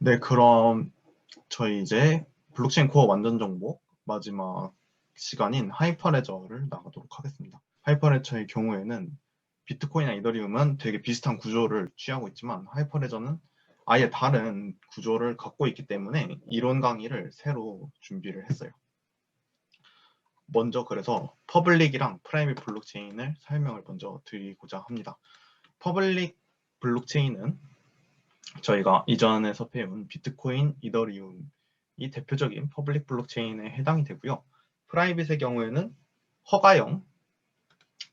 네, 그럼 저희 이제 블록체인 코어 완전 정보 마지막 시간인 하이퍼레저를 나가도록 하겠습니다. 하이퍼레저의 경우에는 비트코인이나 이더리움은 되게 비슷한 구조를 취하고 있지만 하이퍼레저는 아예 다른 구조를 갖고 있기 때문에 이론 강의를 새로 준비를 했어요. 먼저 그래서 퍼블릭이랑 프라이빗 블록체인을 설명을 먼저 드리고자 합니다. 퍼블릭 블록체인은 저희가 이전에서 배운 비트코인, 이더리움이 대표적인 퍼블릭 블록체인에 해당이 되고요. 프라이빗의 경우에는 허가형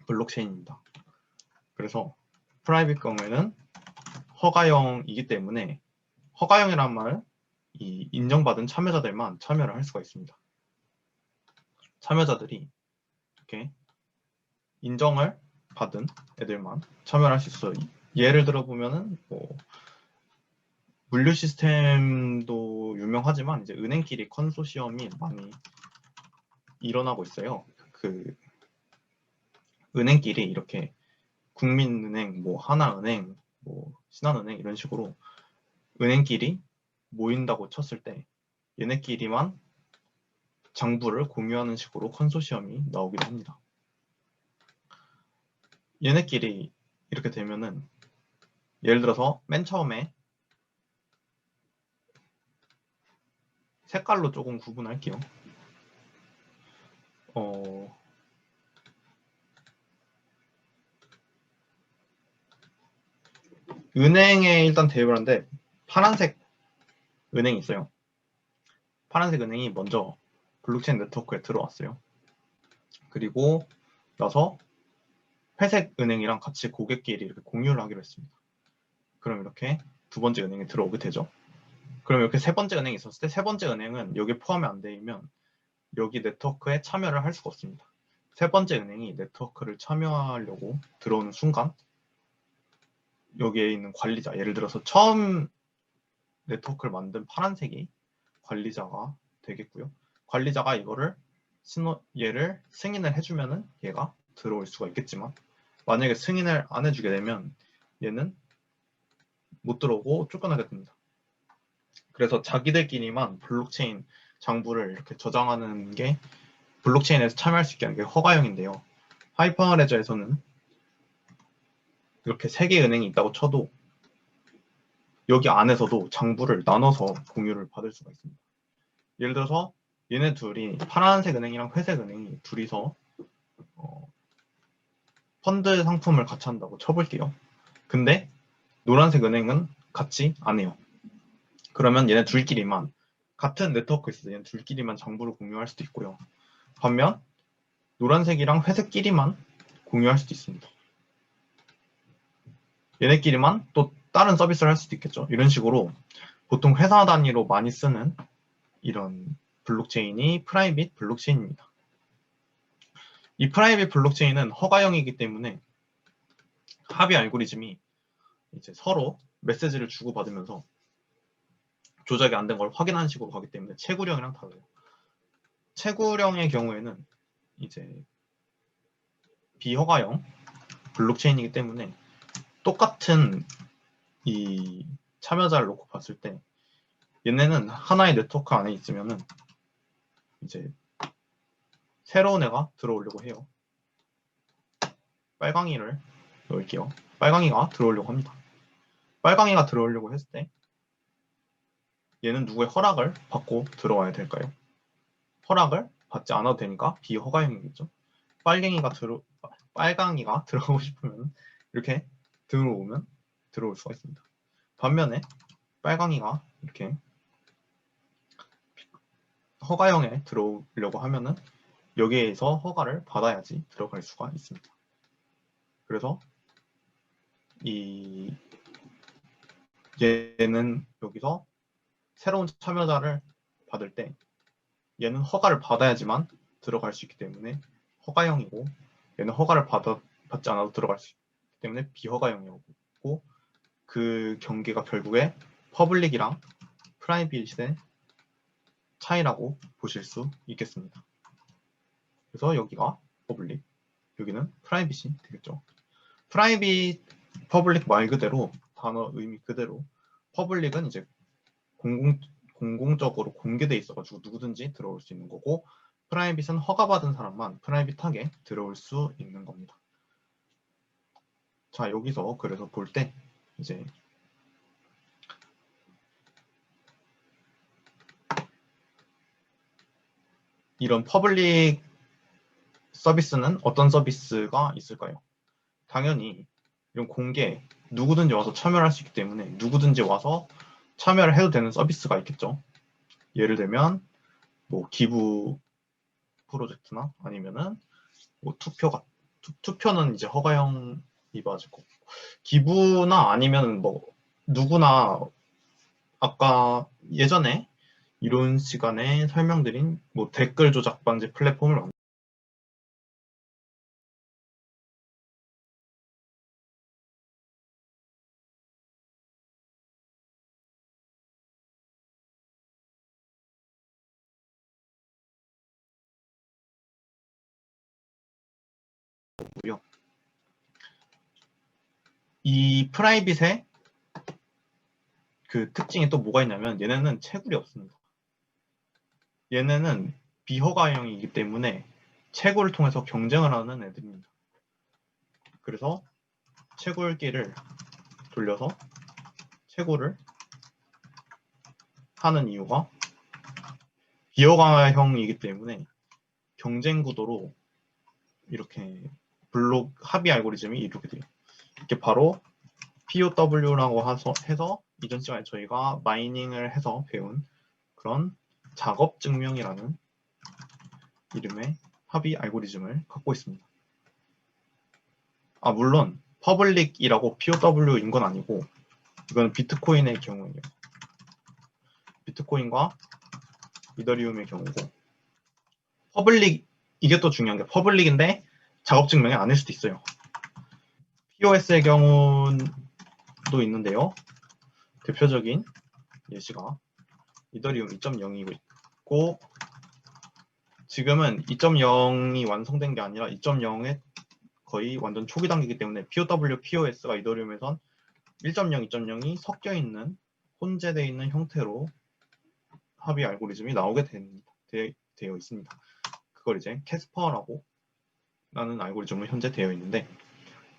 블록체인입니다. 그래서 프라이빗 경우에는 허가형이기 때문에 허가형이란 말은 이 인정받은 참여자들만 참여를 할 수가 있습니다. 참여자들이 이렇게 인정을 받은 애들만 참여를 할 수 있어요. 예를 들어 보면은 뭐 물류 시스템도 유명하지만 이제 은행끼리 컨소시엄이 많이 일어나고 있어요. 그 은행끼리 이렇게 국민은행, 뭐 하나은행, 뭐 신한은행 이런 식으로 은행끼리 모인다고 쳤을 때 얘네끼리만 장부를 공유하는 식으로 컨소시엄이 나오기도 합니다. 얘네끼리 이렇게 되면은 예를 들어서 맨 처음에 색깔로 조금 구분할게요. 은행에 일단 대입을 하는데 파란색 은행이 있어요. 파란색 은행이 먼저 블록체인 네트워크에 들어왔어요. 그리고 나서 회색 은행이랑 같이 고객끼리 이렇게 공유를 하기로 했습니다. 그럼 이렇게 두 번째 은행에 들어오게 되죠. 그럼 이렇게 세 번째 은행이 있었을 때 세 번째 은행은 여기에 포함이 안 되면 여기 네트워크에 참여를 할 수가 없습니다. 세 번째 은행이 네트워크를 참여하려고 들어오는 순간 여기에 있는 관리자, 예를 들어서 처음 네트워크를 만든 파란색이 관리자가 되겠고요. 관리자가 이거를 얘를 승인을 해주면은 얘가 들어올 수가 있겠지만 만약에 승인을 안 해주게 되면 얘는 못 들어오고 쫓겨나게 됩니다. 그래서 자기들끼리만 블록체인 장부를 이렇게 저장하는 게 블록체인에서 참여할 수 있게 하는 게 허가형인데요. 하이퍼레저에서는 이렇게 세 개의 은행이 있다고 쳐도 여기 안에서도 장부를 나눠서 공유를 받을 수가 있습니다. 예를 들어서 얘네 둘이 파란색 은행이랑 회색 은행이 둘이서 펀드 상품을 같이 한다고 쳐볼게요. 근데 노란색 은행은 같이 안 해요. 그러면 얘네 둘끼리만 같은 네트워크에 있어서 얘네 둘끼리만 장부를 공유할 수도 있고요. 반면 노란색이랑 회색끼리만 공유할 수도 있습니다. 얘네끼리만 또 다른 서비스를 할 수도 있겠죠. 이런 식으로 보통 회사 단위로 많이 쓰는 이런 블록체인이 프라이빗 블록체인입니다. 이 프라이빗 블록체인은 허가형이기 때문에 합의 알고리즘이 이제 서로 메시지를 주고받으면서 조작이 안 된 걸 확인하는 식으로 가기 때문에 채굴형이랑 달라요. 채굴형의 경우에는 이제 비허가형 블록체인이기 때문에 똑같은 이 참여자를 놓고 봤을 때 얘네는 하나의 네트워크 안에 있으면은 이제 새로운 애가 들어오려고 해요. 빨강이를 넣을게요. 빨강이가 들어오려고 합니다. 빨강이가 들어오려고 했을 때 얘는 누구의 허락을 받고 들어와야 될까요? 허락을 받지 않아도 되니까 비허가형이겠죠. 빨강이가 들어오고 싶으면 이렇게 들어오면 들어올 수가 있습니다. 반면에 빨강이가 이렇게 허가형에 들어오려고 하면은 여기에서 허가를 받아야지 들어갈 수가 있습니다. 그래서 이 얘는 여기서 새로운 참여자를 받을 때 얘는 허가를 받아야지만 들어갈 수 있기 때문에 허가형이고 얘는 허가를 받지 않아도 들어갈 수 있기 때문에 비허가형이고 그 경계가 결국에 퍼블릭이랑 프라이빗의 차이라고 보실 수 있겠습니다. 그래서 여기가 퍼블릭, 여기는 프라이빗이 되겠죠. 프라이빗, 퍼블릭 말 그대로 단어 의미 그대로 퍼블릭은 이제 공공적으로 공개돼 있어가지고 누구든지 들어올 수 있는 거고, 프라이빗은 허가받은 사람만 프라이빗하게 들어올 수 있는 겁니다. 자, 여기서 그래서 볼 때 이제 이런 퍼블릭 서비스는 어떤 서비스가 있을까요? 당연히 이런 공개, 누구든지 와서 참여를 할 수 있기 때문에 누구든지 와서 참여를 해도 되는 서비스가 있겠죠. 예를 들면 뭐 기부 프로젝트나 아니면은 뭐 투표는 이제 허가형이 맞고, 기부나 아니면 뭐 누구나 아까 예전에 이론 시간에 설명드린 뭐 댓글 조작 방지 플랫폼을 만들고요. 이 프라이빗의 그 특징이 또 뭐가 있냐면 얘네는 채굴이 없습니다. 얘네는 비허가형이기 때문에 채굴을 통해서 경쟁을 하는 애들입니다. 그래서 채굴기를 돌려서 채굴을 하는 이유가 비허가형이기 때문에 경쟁 구도로 이렇게 블록 합의 알고리즘이 이렇게 돼요. 이게 바로 POW라고 해서 이전 시간에 저희가 마이닝을 해서 배운 그런 작업 증명이라는 이름의 합의 알고리즘을 갖고 있습니다. 물론 퍼블릭이라고 POW인 건 아니고 이건 비트코인의 경우예요. 비트코인과 이더리움의 경우고, 퍼블릭, 이게 또 중요한 게 퍼블릭인데 작업 증명이 아닐 수도 있어요. POS의 경우도 있는데요. 대표적인 예시가 이더리움 2.0이고 있고, 지금은 2.0이 완성된 게 아니라 2.0의 거의 완전 초기 단계이기 때문에 POW, POS가 이더리움에선 1.0, 2.0이 섞여 있는, 혼재되어 있는 형태로 합의 알고리즘이 나오게 되어 있습니다. 그걸 이제 캐스퍼라고 라는 알고리즘으로 현재 되어 있는데,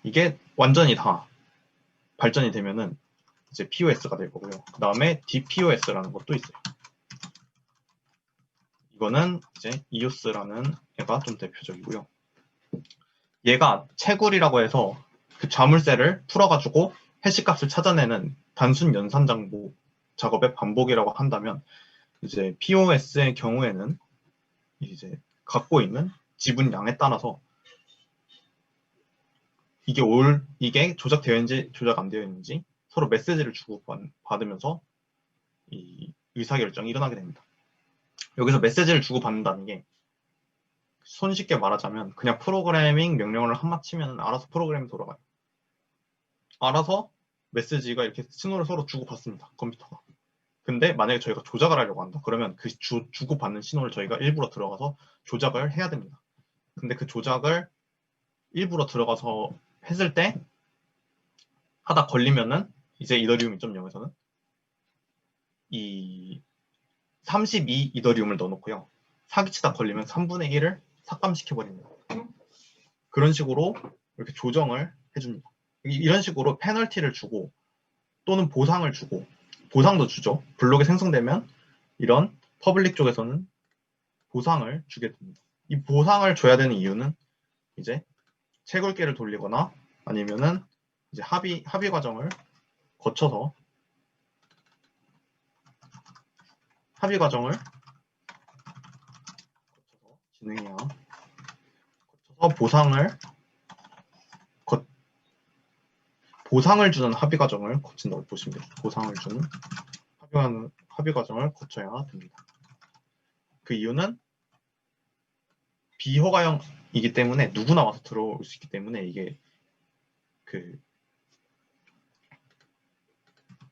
이게 완전히 다 발전이 되면은 이제 POS가 될 거고요. 그 다음에 DPoS라는 것도 있어요. 이거는 이제 EOS라는 애가 좀 대표적이고요. 얘가 채굴이라고 해서 그 자물쇠를 풀어가지고 해시값을 찾아내는 단순 연산 장보 작업의 반복이라고 한다면, 이제 POS의 경우에는 이제 갖고 있는 지분량에 따라서 이게 조작되어 있는지 조작 안 되어 있는지 서로 메시지를 주고 받으면서 이 의사결정이 일어나게 됩니다. 여기서 메시지를 주고 받는다는 게 손쉽게 말하자면 그냥 프로그래밍 명령어를 한마 치면 알아서 프로그램이 돌아가요. 알아서 메시지가 이렇게 신호를 서로 주고 받습니다. 컴퓨터가. 근데 만약에 저희가 조작을 하려고 한다. 그러면 그 주고받는 신호를 저희가 일부러 들어가서 조작을 해야 됩니다. 근데 그 조작을 일부러 들어가서 했을 때 하다 걸리면은 이제 이더리움 2.0에서는 이 32 이더리움을 넣어놓고요. 사기치다 걸리면 3분의 1을 삭감시켜버립니다. 그런 식으로 이렇게 조정을 해줍니다. 이런 식으로 페널티를 주고 또는 보상을 주고, 보상도 주죠. 블록이 생성되면 이런 퍼블릭 쪽에서는 보상을 주게 됩니다. 이 보상을 줘야 되는 이유는 이제 채굴기를 돌리거나 아니면은 이제 합의 과정을 진행해야 거쳐서 보상을 주는 합의 과정을 거친다고 보시면 돼요. 보상을 주는 합의 과정을 거쳐야 됩니다. 그 이유는 비허가형이기 때문에 누구나 와서 들어올 수 있기 때문에 이게 그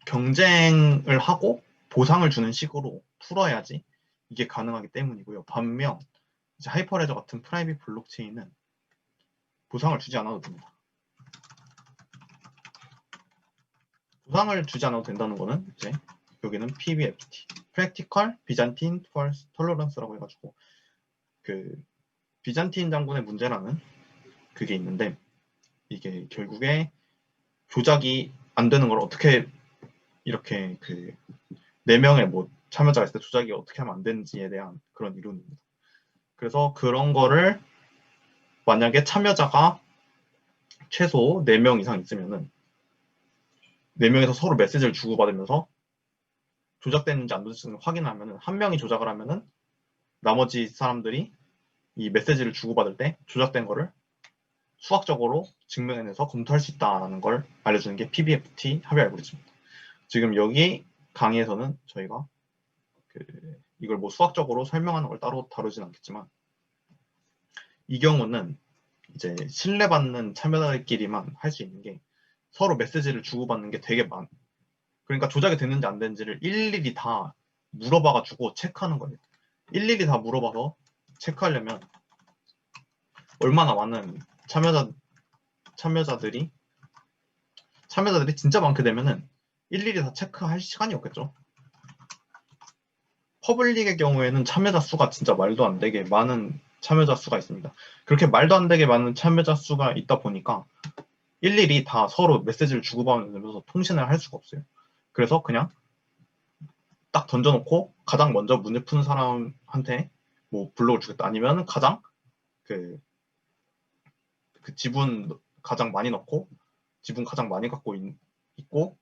경쟁을 하고 보상을 주는 식으로 풀어야지 이게 가능하기 때문이고요. 반면 이제 하이퍼레저 같은 프라이빗 블록체인은 보상을 주지 않아도 됩니다. 보상을 주지 않아도 된다는 거는 이제 여기는 PBFT, Practical Byzantine Fault Tolerance라고 해가지고 그 비잔틴 장군의 문제라는 그게 있는데 이게 결국에 조작이 안 되는 걸 어떻게 이렇게 그 4명의 뭐 참여자가 있을 때 조작이 어떻게 하면 안 되는지에 대한 그런 이론입니다. 그래서 그런 거를 만약에 참여자가 최소 4명 이상 있으면은 4명에서 서로 메시지를 주고받으면서 조작됐는지 안 됐는지 확인하면은 한 명이 조작을 하면은 나머지 사람들이 이 메시지를 주고받을 때 조작된 거를 수학적으로 증명해내서 검토할 수 있다는 걸 알려주는 게 PBFT 합의 알고리즘입니다. 지금 여기 강의에서는 저희가 이걸 뭐 수학적으로 설명하는 걸 따로 다루진 않겠지만 이 경우는 이제 신뢰받는 참여자들끼리만 할 수 있는 게 서로 메시지를 주고받는 게 되게 그러니까 조작이 됐는지 안 됐는지를 일일이 다 물어봐가지고 체크하는 거예요. 일일이 다 물어봐서 체크하려면 얼마나 많은 참여자들이 진짜 많게 되면은 일일이 다 체크할 시간이 없겠죠. 퍼블릭의 경우에는 참여자 수가 진짜 말도 안 되게 많은 참여자 수가 있습니다. 그렇게 말도 안 되게 많은 참여자 수가 있다 보니까 일일이 다 서로 메시지를 주고받으면서 통신을 할 수가 없어요. 그래서 그냥 딱 던져놓고 가장 먼저 문제 푸는 사람한테 뭐 블록을 주겠다. 아니면 가장 그 지분 가장 많이 넣고 지분 가장 많이 갖고 있고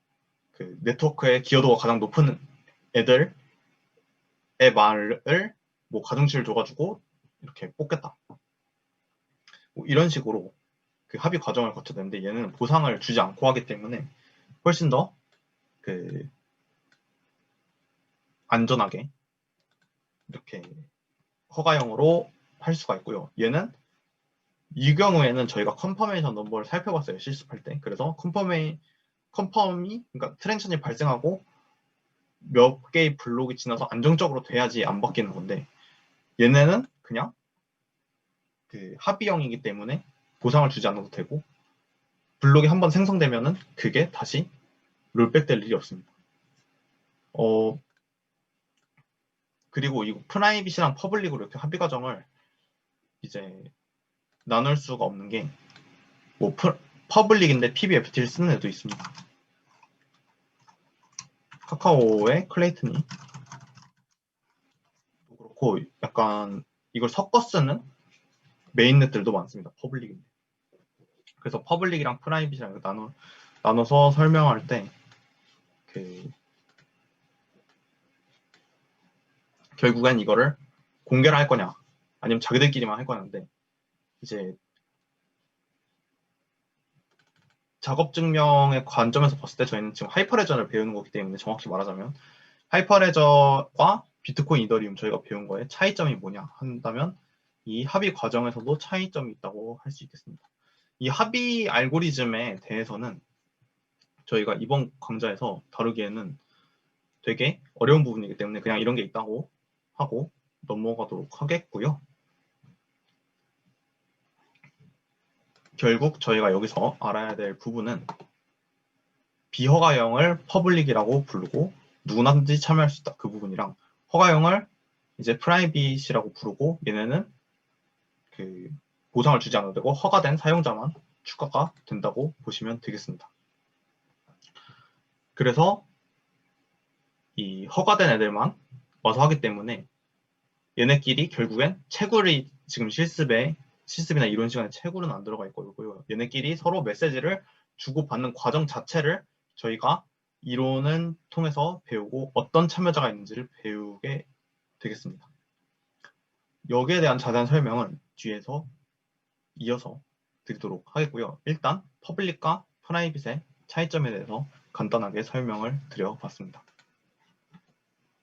그 네트워크의 기여도가 가장 높은 애들의 말을 뭐 가중치를 줘가지고 이렇게 뽑겠다. 뭐 이런 식으로 그 합의 과정을 거쳐야 되는데 얘는 보상을 주지 않고 하기 때문에 훨씬 더 그 안전하게 이렇게 허가형으로 할 수가 있고요. 얘는 이 경우에는 저희가 컨퍼메이션 넘버를 살펴봤어요. 실습할 때. 그래서 컨펌이 그러니까 트랜션이 발생하고 몇 개의 블록이 지나서 안정적으로 돼야지 안 바뀌는 건데 얘네는 그냥 그 합의형이기 때문에 보상을 주지 않아도 되고 블록이 한번 생성되면은 그게 다시 롤백 될 일이 없습니다. 그리고 이 프라이빗이랑 퍼블릭으로 이렇게 합의 과정을 이제 나눌 수가 없는 게 뭐 퍼블릭인데 PBFT를 쓰는 애도 있습니다. 카카오의 클레이튼이 그렇고 약간 이걸 섞어 쓰는 메인넷들도 많습니다. 퍼블릭인데. 그래서 퍼블릭이랑 프라이빗이랑 나눠서 설명할 때 결국엔 이거를 공개를 할 거냐 아니면 자기들끼리만 할 거냐인데 이제 작업 증명의 관점에서 봤을 때 저희는 지금 하이퍼레저를 배우는 거기 때문에 정확히 말하자면 하이퍼레저와 비트코인 이더리움 저희가 배운 거에 차이점이 뭐냐 한다면 이 합의 과정에서도 차이점이 있다고 할 수 있겠습니다. 이 합의 알고리즘에 대해서는 저희가 이번 강좌에서 다루기에는 되게 어려운 부분이기 때문에 그냥 이런 게 있다고 하고 넘어가도록 하겠고요. 결국 저희가 여기서 알아야 될 부분은 비허가형을 퍼블릭이라고 부르고 누구나든지 참여할 수 있다. 그 부분이랑 허가형을 이제 프라이빗이라고 부르고 얘네는 그 보상을 주지 않아도 되고 허가된 사용자만 추가가 된다고 보시면 되겠습니다. 그래서 이 허가된 애들만 와서 하기 때문에 얘네끼리 결국엔 채굴이 지금 실습이나 이론 시간에 채굴은 안 들어가 있고요. 얘네끼리 서로 메시지를 주고받는 과정 자체를 저희가 이론을 통해서 배우고 어떤 참여자가 있는지를 배우게 되겠습니다. 여기에 대한 자세한 설명은 뒤에서 이어서 드리도록 하겠고요. 일단 퍼블릭과 프라이빗의 차이점에 대해서 간단하게 설명을 드려봤습니다.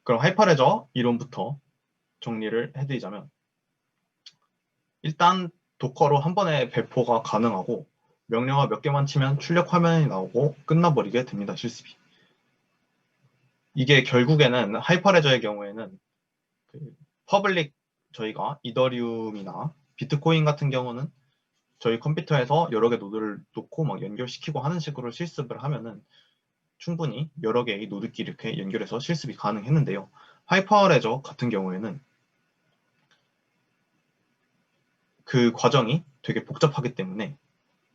그럼 하이퍼레저 이론부터 정리를 해드리자면 일단 도커로 한 번에 배포가 가능하고 명령어 몇 개만 치면 출력 화면이 나오고 끝나버리게 됩니다. 실습이. 이게 결국에는 하이퍼레저의 경우에는 그 퍼블릭 저희가 이더리움이나 비트코인 같은 경우는 저희 컴퓨터에서 여러 개 노드를 놓고 막 연결시키고 하는 식으로 실습을 하면은 충분히 여러 개의 노드끼리 이렇게 연결해서 실습이 가능했는데요. 하이퍼레저 같은 경우에는 그 과정이 되게 복잡하기 때문에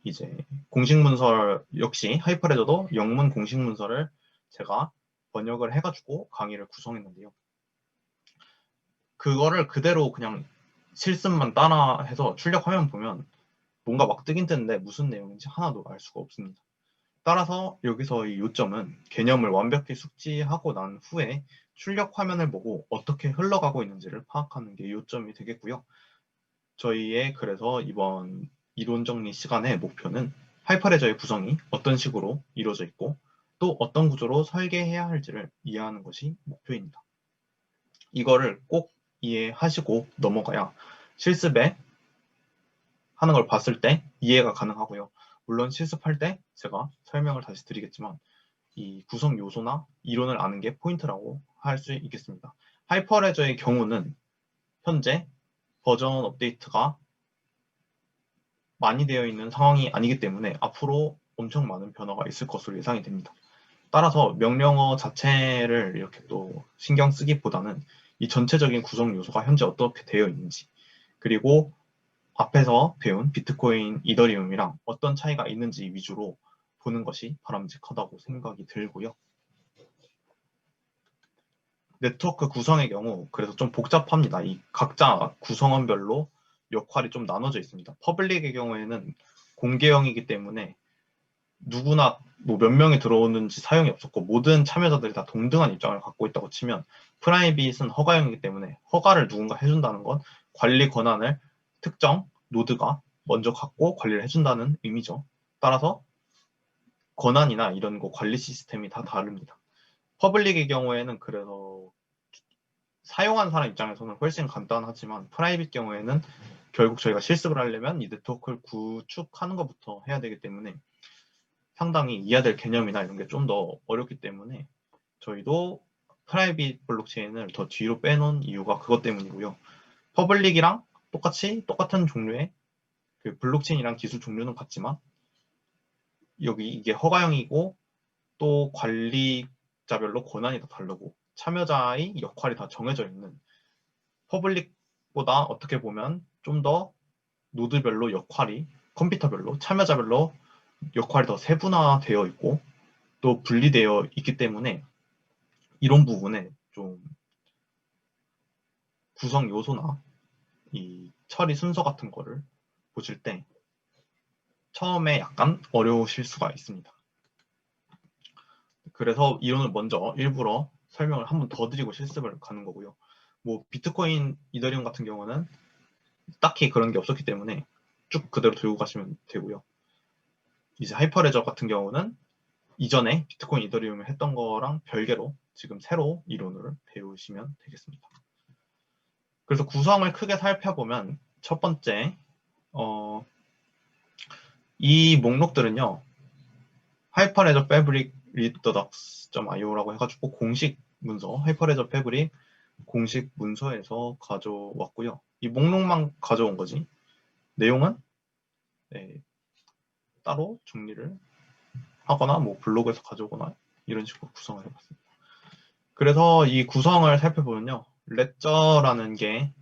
이제 공식 문서 역시 하이퍼레저도 영문 공식 문서를 제가 번역을 해가지고 강의를 구성했는데요. 그거를 그대로 그냥 실습만 따라 해서 출력 화면 보면 뭔가 막 뜨긴 뜨는데 무슨 내용인지 하나도 알 수가 없습니다. 따라서 여기서 이 요점은 개념을 완벽히 숙지하고 난 후에 출력 화면을 보고 어떻게 흘러가고 있는지를 파악하는 게 요점이 되겠고요. 저희의 그래서 이번 이론 정리 시간의 목표는 하이퍼레저의 구성이 어떤 식으로 이루어져 있고 또 어떤 구조로 설계해야 할지를 이해하는 것이 목표입니다. 이거를 꼭 이해하시고 넘어가야 실습에 하는 걸 봤을 때 이해가 가능하고요. 물론 실습할 때 제가 설명을 다시 드리겠지만 이 구성 요소나 이론을 아는 게 포인트라고 할 수 있겠습니다. 하이퍼레저의 경우는 현재 버전 업데이트가 많이 되어 있는 상황이 아니기 때문에 앞으로 엄청 많은 변화가 있을 것으로 예상이 됩니다. 따라서 명령어 자체를 이렇게 또 신경 쓰기보다는 이 전체적인 구성 요소가 현재 어떻게 되어 있는지 그리고 앞에서 배운 비트코인, 이더리움이랑 어떤 차이가 있는지 위주로 보는 것이 바람직하다고 생각이 들고요. 네트워크 구성의 경우 그래서 좀 복잡합니다. 이 각자 구성원별로 역할이 좀 나눠져 있습니다. 퍼블릭의 경우에는 공개형이기 때문에 누구나 뭐 몇 명이 들어오는지 사용이 없었고 모든 참여자들이 다 동등한 입장을 갖고 있다고 치면 프라이빗은 허가형이기 때문에 허가를 누군가 해준다는 건 관리 권한을 특정 노드가 먼저 갖고 관리를 해준다는 의미죠. 따라서 권한이나 이런 거 관리 시스템이 다 다릅니다. 퍼블릭의 경우에는 그래서 사용한 사람 입장에서는 훨씬 간단하지만 프라이빗 경우에는 결국 저희가 실습을 하려면 이 네트워크를 구축하는 것부터 해야 되기 때문에 상당히 이해해야 될 개념이나 이런 게 좀 더 어렵기 때문에 저희도 프라이빗 블록체인을 더 뒤로 빼놓은 이유가 그것 때문이고요. 퍼블릭이랑 똑같은 종류의 그 블록체인이랑 기술 종류는 같지만 여기 이게 허가형이고 또 관리자별로 권한이 다 다르고 참여자의 역할이 다 정해져 있는 퍼블릭보다 어떻게 보면 좀 더 노드별로 역할이 컴퓨터별로 참여자별로 역할이 더 세분화되어 있고 또 분리되어 있기 때문에 이런 부분에 좀 구성 요소나 이 처리 순서 같은 거를 보실 때 처음에 약간 어려우실 수가 있습니다. 그래서 이론을 먼저 일부러 설명을 한 번 더 드리고 실습을 가는 거고요. 뭐 비트코인, 이더리움 같은 경우는 딱히 그런 게 없었기 때문에 쭉 그대로 들고 가시면 되고요. 이제 하이퍼레저 같은 경우는 이전에 비트코인, 이더리움을 했던 거랑 별개로 지금 새로 이론을 배우시면 되겠습니다. 그래서 구성을 크게 살펴보면 첫 번째 이 목록들은요. 하이퍼레저 패브릭 readdocs.io라고 해가지고 공식 문서, 하이퍼레저 패브릭 공식 문서에서 가져왔고요. 이 목록만 가져온 거지. 내용은 따로 정리를 하거나 뭐 블로그에서 가져오거나 이런 식으로 구성을 해봤습니다. 그래서 이 구성을 살펴보면요. 레저라는 게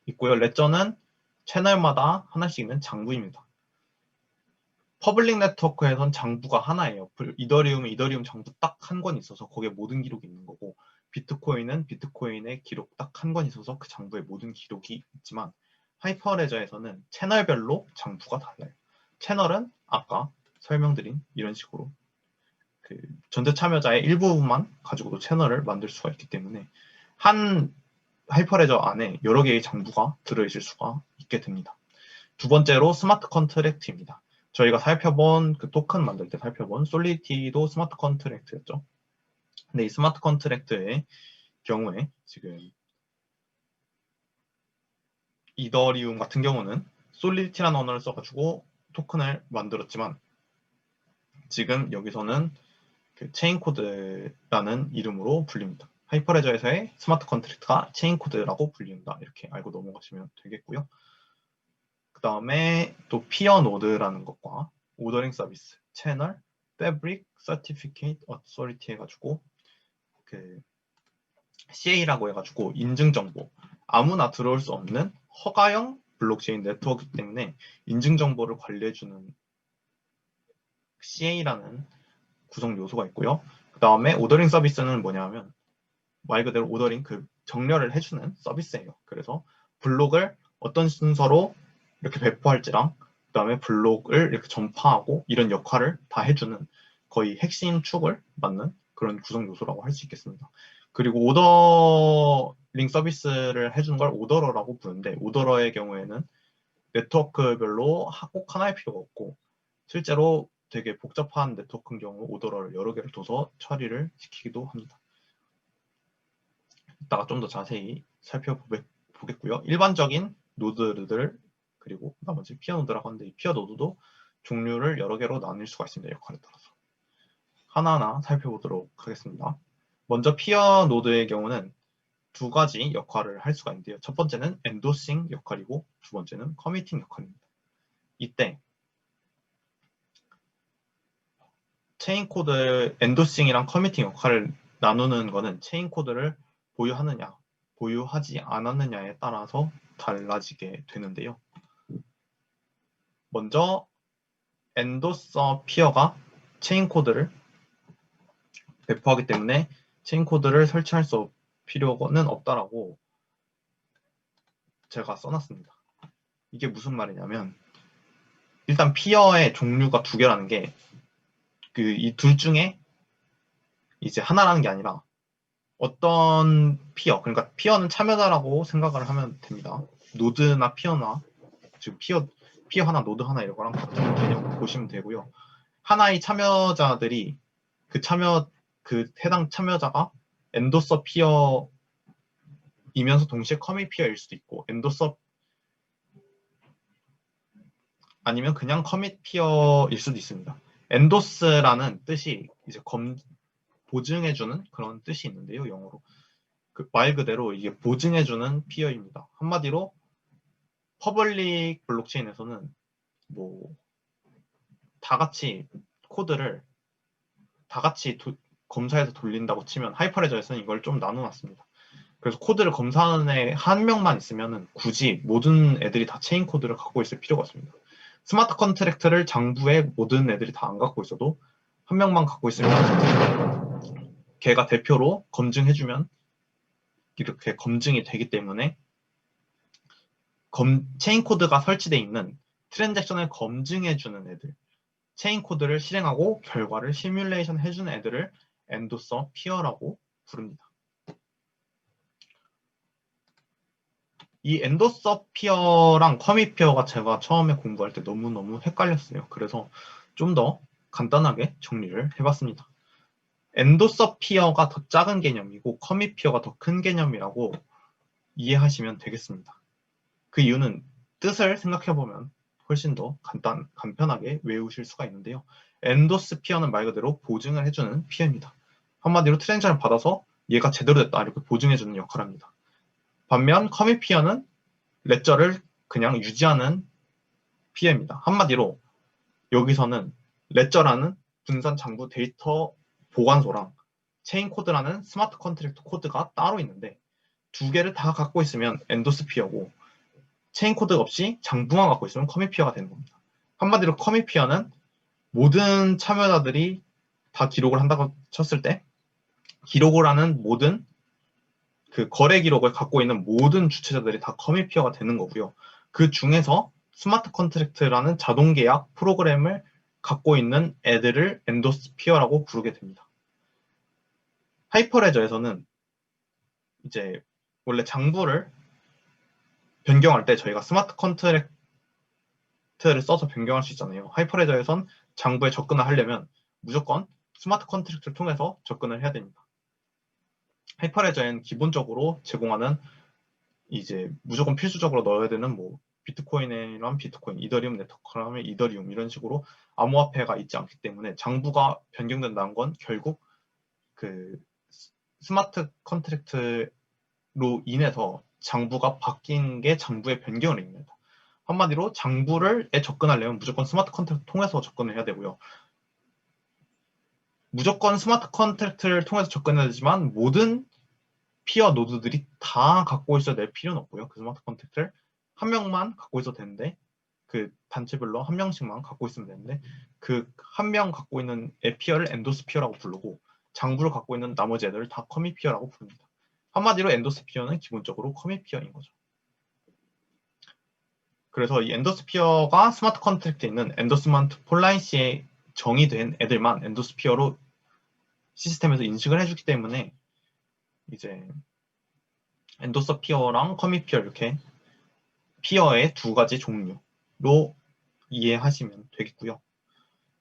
있고요. 레저는 채널마다 하나씩 있는 장부입니다. 퍼블릭 네트워크에선 장부가 하나예요. 이더리움은 이더리움 장부 딱 한 권 있어서 거기에 모든 기록이 있는 거고 비트코인은 비트코인의 기록 딱 한 권 있어서 그 장부에 모든 기록이 있지만 하이퍼레저에서는 채널별로 장부가 달라요. 채널은 아까 설명드린 이런 식으로 그 전체 참여자의 일부분만 가지고도 채널을 만들 수가 있기 때문에 한 하이퍼레저 안에 여러 개의 장부가 들어있을 수가 있게 됩니다. 두 번째로 스마트 컨트랙트입니다. 저희가 살펴본 그 토큰 만들 때 살펴본 솔리디티도 스마트 컨트랙트였죠. 근데 이 스마트 컨트랙트의 경우에 지금 이더리움 같은 경우는 솔리디티라는 언어를 써가지고 토큰을 만들었지만 지금 여기서는 그 체인 코드라는 이름으로 불립니다. 하이퍼레저에서의 스마트 컨트랙트가 체인 코드라고 불린다. 이렇게 알고 넘어가시면 되겠고요. 그 다음에 또 피어 노드라는 것과 오더링 서비스, 채널, Fabric Certificate Authority 해가지고 그 CA라고 해가지고 인증 정보, 아무나 들어올 수 없는 허가형 블록체인 네트워크 때문에 인증 정보를 관리해주는 CA라는 구성 요소가 있고요. 그 다음에 오더링 서비스는 뭐냐면 말 그대로 오더링 그 정렬을 해주는 서비스예요. 그래서 블록을 어떤 순서로 이렇게 배포할지랑 그 다음에 블록을 이렇게 전파하고 이런 역할을 다 해주는 거의 핵심 축을 맡는 그런 구성 요소라고 할 수 있겠습니다. 그리고 오더링 서비스를 해주는 걸 오더러라고 부르는데 오더러의 경우에는 네트워크별로 꼭 하나의 필요가 없고 실제로 되게 복잡한 네트워크인 경우 오더러를 여러 개를 둬서 처리를 시키기도 합니다. 이따가 좀 더 자세히 살펴보겠고요. 일반적인 노드들 그리고 나머지 피어 노드라고 하는데 이 피어 노드도 종류를 여러 개로 나눌 수가 있습니다. 역할에 따라서. 하나하나 살펴보도록 하겠습니다. 먼저 피어 노드의 경우는 두 가지 역할을 할 수가 있는데요. 첫 번째는 엔도싱 역할이고 두 번째는 커미팅 역할입니다. 이때 체인 코드 엔도싱이랑 커미팅 역할을 나누는 거는 체인 코드를 보유하느냐, 보유하지 않았느냐에 따라서 달라지게 되는데요. 먼저 엔도서 피어가 체인 코드를 배포하기 때문에 체인 코드를 설치할 수 필요는 없다라고 제가 써놨습니다. 이게 무슨 말이냐면 일단 피어의 종류가 두 개라는 게 그 이 둘 중에 이제 하나라는 게 아니라 어떤 피어, 그러니까 피어는 참여자라고 생각을 하면 됩니다. 노드나 피어나 지금 피어 하나, 노드 하나 이런 거랑 같은 개념 보시면 되고요. 하나의 참여자들이 그 해당 참여자가 엔도서 피어이면서 동시에 커미 피어일 수도 있고 엔도서 아니면 그냥 커밋 피어일 수도 있습니다. 엔도스라는 뜻이 이제 보증해주는 그런 뜻이 있는데요, 영어로. 말 그대로 이게 보증해주는 피어입니다. 한마디로 퍼블릭 블록체인에서는 뭐 다 같이 코드를 다 같이 검사해서 돌린다고 치면 하이퍼레저에서는 이걸 좀 나눠놨습니다. 그래서 코드를 검사하는 애 한 명만 있으면 굳이 모든 애들이 다 체인 코드를 갖고 있을 필요가 없습니다. 스마트 컨트랙트를 장부에 모든 애들이 다 안 갖고 있어도 한 명만 갖고 있으면 걔가 대표로 검증해주면 이렇게 검증이 되기 때문에 체인 코드가 설치되어 있는 트랜잭션을 검증해주는 애들, 체인 코드를 실행하고 결과를 시뮬레이션 해주는 애들을 엔도서 피어라고 부릅니다. 이 엔도서 피어랑 커밋 피어가 제가 처음에 공부할 때 너무너무 헷갈렸어요. 그래서 좀 더 간단하게 정리를 해봤습니다. 엔도서 피어가 더 작은 개념이고 커밋 피어가 더 큰 개념이라고 이해하시면 되겠습니다. 그 이유는 뜻을 생각해보면 훨씬 더 간편하게 외우실 수가 있는데요. 엔도스 피어는 말 그대로 보증을 해주는 피어입니다. 한마디로 트랜잭션을 받아서 얘가 제대로 됐다 이렇게 보증해주는 역할을 합니다. 반면 커밋 피어는 레저를 그냥 유지하는 피어입니다. 한마디로 여기서는 레저라는 분산 장부 데이터 보관소랑 체인 코드라는 스마트 컨트랙트 코드가 따로 있는데 두 개를 다 갖고 있으면 엔도스 피어고 체인 코드 없이 장부만 갖고 있으면 커밋 피어가 되는 겁니다. 한마디로 커밋 피어는 모든 참여자들이 다 기록을 한다고 쳤을 때 기록을 하는 모든 그 거래 기록을 갖고 있는 모든 주체자들이 다 커밋 피어가 되는 거고요. 그 중에서 스마트 컨트랙트라는 자동 계약 프로그램을 갖고 있는 애들을 엔도스 피어라고 부르게 됩니다. 하이퍼레저에서는 이제 원래 장부를 변경할 때 저희가 스마트 컨트랙트를 써서 변경할 수 있잖아요. 하이퍼레저에선 장부에 접근을 하려면 무조건 스마트 컨트랙트를 통해서 접근을 해야 됩니다. 하이퍼레저엔 기본적으로 제공하는 이제 무조건 필수적으로 넣어야 되는 뭐 비트코인이란 비트코인, 이더리움 네트워크라면 이더리움 이런 식으로 암호화폐가 있지 않기 때문에 장부가 변경된다는 건 결국 그 스마트 컨트랙트로 인해서 장부가 바뀐 게 장부의 변경을 의미합니다. 한마디로 장부에 접근하려면 무조건 스마트 컨트랙트 통해서 접근을 해야 되고요. 무조건 스마트 컨트랙트를 통해서 접근해야 되지만 모든 피어 노드들이 다 갖고 있어야 될 필요는 없고요. 그 스마트 컨트랙트를 한 명만 갖고 있어도 되는데 그 단체별로 한 명씩만 갖고 있으면 되는데 그 한 명 갖고 있는 피어를 엔도스피어라고 부르고 장부를 갖고 있는 나머지 애들을 다 커미피어라고 부릅니다. 한마디로 엔도스피어는 기본적으로 커미피어인 거죠. 그래서 이 엔도스피어가 스마트 컨트랙트에 있는 엔도스먼트 폴라인시에 정의된 애들만 엔도스피어로 시스템에서 인식을 해주기 때문에 이제 엔도스피어랑 커미피어 이렇게 피어의 두 가지 종류로 이해하시면 되겠고요.